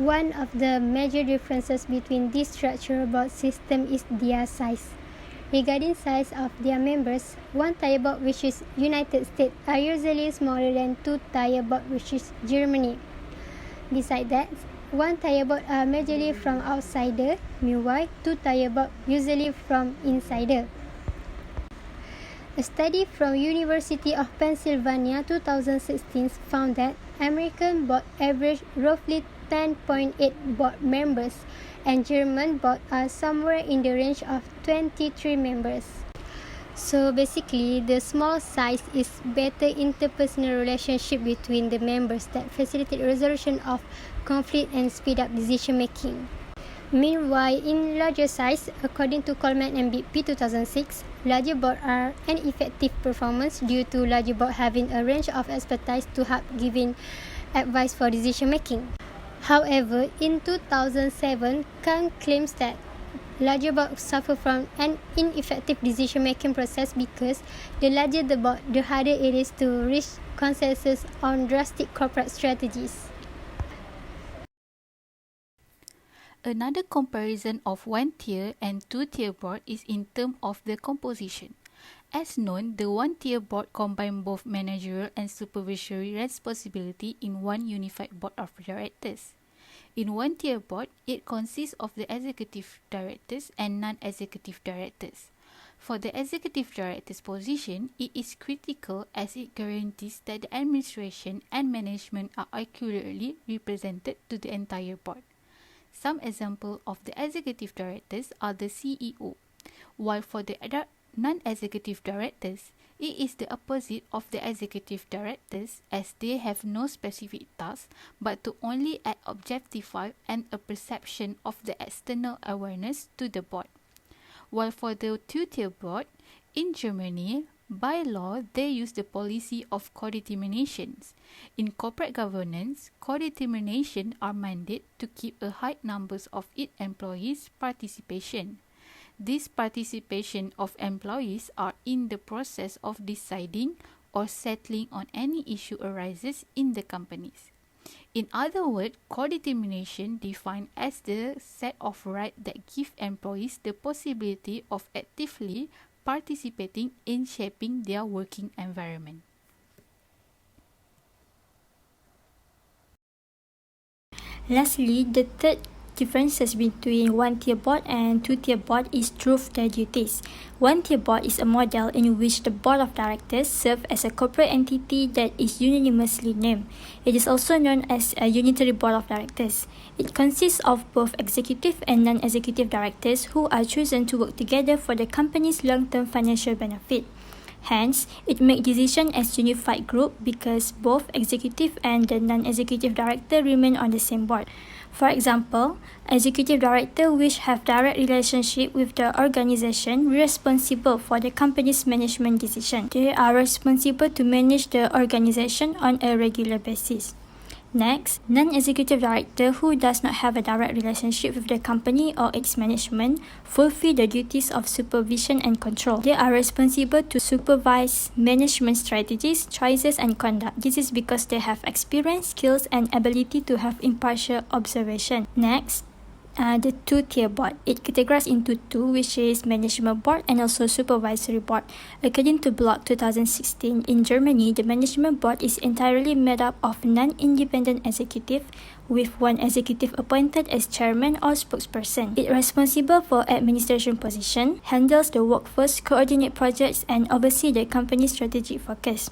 one of the major differences between this structural board system is their size. Regarding size of their members, one-tier board, which is United States, are usually smaller than two-tier board, which is Germany. Besides that, one-tier board are majorly from outsider, meanwhile two-tier board usually from insider. A study from University of Pennsylvania 2016 found that American board average roughly 10.8 board members and German board are somewhere in the range of 23 members. So basically, the small size is better interpersonal relationship between the members that facilitate resolution of conflict and speed up decision making. Meanwhile, in larger size, according to Coleman and BP 2006, larger boards are an effective performance due to larger board having a range of expertise to help giving advice for decision making. However, in 2007, Kang claims that larger boards suffer from an ineffective decision making process because the larger the board, the harder it is to reach consensus on drastic corporate strategies. Another comparison of one-tier and two-tier board is in terms of the composition. As known, the one-tier board combines both managerial and supervisory responsibility in one unified board of directors. In one-tier board, it consists of the executive directors and non-executive directors. For the executive director's position, it is critical as it guarantees that the administration and management are accurately represented to the entire board. Some examples of the executive directors are the CEO, while for the non-executive directors, it is the opposite of the executive directors as they have no specific task but to only add objectify and a perception of the external awareness to the board. While for the two-tier board, in Germany, by law, they use the policy of codeterminations. In corporate governance, codetermination are mandated to keep a high numbers of its employees' participation. This participation of employees are in the process of deciding or settling on any issue arises in the companies. In other words, codetermination defined as the set of rights that give employees the possibility of actively participating in shaping their working environment. Lastly, the third differences between one-tier board and two-tier board is through their duties. One-tier board is a model in which the board of directors serve as a corporate entity that is unanimously named. It is also known as a unitary board of directors. It consists of both executive and non-executive directors who are chosen to work together for the company's long-term financial benefit. Hence, it makes decisions as unified group because both executive and the non-executive director remain on the same board. For example, executive director which have direct relationship with the organization responsible for the company's management decision. They are responsible to manage the organization on a regular basis. Next, non-executive director who does not have a direct relationship with the company or its management fulfill the duties of supervision and control. They are responsible to supervise management strategies, choices and conduct. This is because they have experience, skills and ability to have impartial observation. Next, the two-tier board. It categorized into two, which is management board and also supervisory board. According to Block 2016, in Germany, the management board is entirely made up of non-independent executive with one executive appointed as chairman or spokesperson. It is responsible for administration position, handles the workforce, coordinate projects and oversee the company's strategic focus.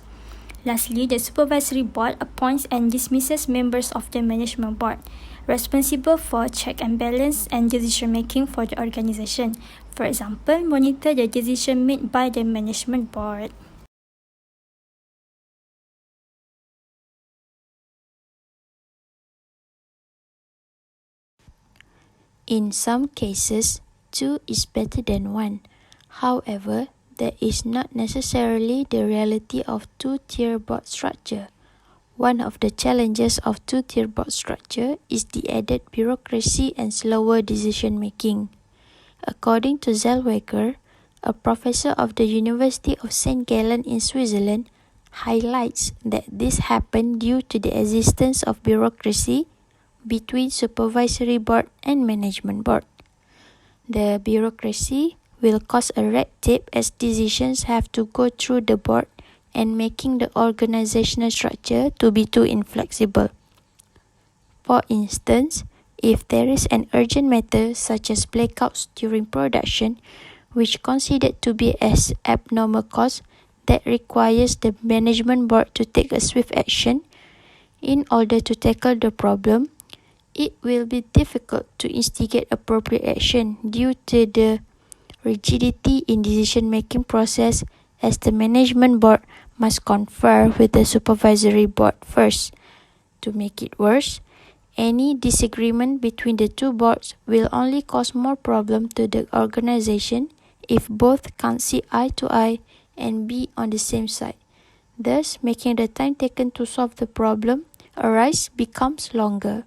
Lastly, the supervisory board appoints and dismisses members of the management board, responsible for check and balance and decision making for the organization. For example, monitor the decision made by the management board. In some cases, two is better than one. However, that is not necessarily the reality of two-tier board structure. One of the challenges of two-tier board structure is the added bureaucracy and slower decision-making. According to Zellweger, a professor of the University of St. Gallen in Switzerland, highlights that this happened due to the existence of bureaucracy, between supervisory board and management board. The bureaucracy will cause a red tape as decisions have to go through the board and making the organizational structure to be too inflexible. For instance, if there is an urgent matter such as blackouts during production, which considered to be as abnormal cause that requires the management board to take a swift action in order to tackle the problem, it will be difficult to instigate appropriate action due to the rigidity in decision-making process as the management board must confer with the supervisory board first. To make it worse, any disagreement between the two boards will only cause more problem to the organization if both can't see eye to eye and be on the same side, thus making the time taken to solve the problem arise becomes longer.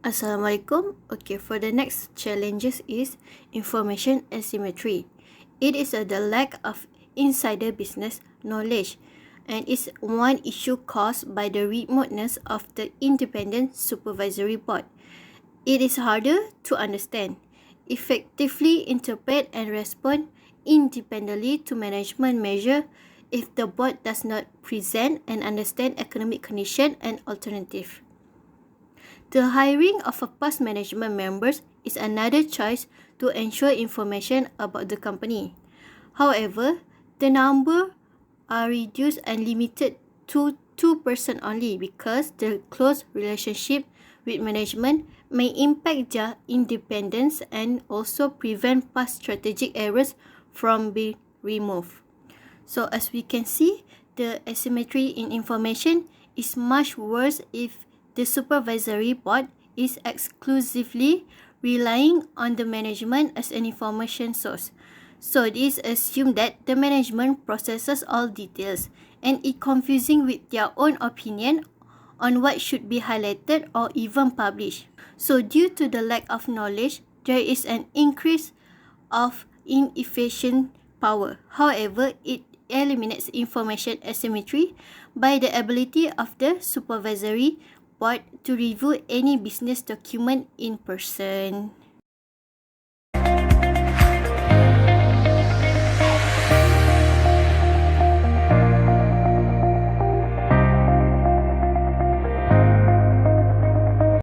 Assalamualaikum. Okay, for the next challenges is information asymmetry. It is the lack of insider business knowledge and is one issue caused by the remoteness of the independent supervisory board. It is harder to understand, effectively interpret and respond independently to management measure if the board does not present and understand economic condition and alternative. The hiring of a past management members is another choice to ensure information about the company. However, the number are reduced and limited to 2% only because the close relationship with management may impact their independence and also prevent past strategic errors from being removed. So as we can see, the asymmetry in information is much worse if the supervisory board is exclusively relying on the management as an information source. So it is assumed that the management processes all details and it confusing with their own opinion on what should be highlighted or even published. So due to the lack of knowledge, there is an increase of inefficient power. However, it eliminates information asymmetry by the ability of the supervisory board to review any business document in person.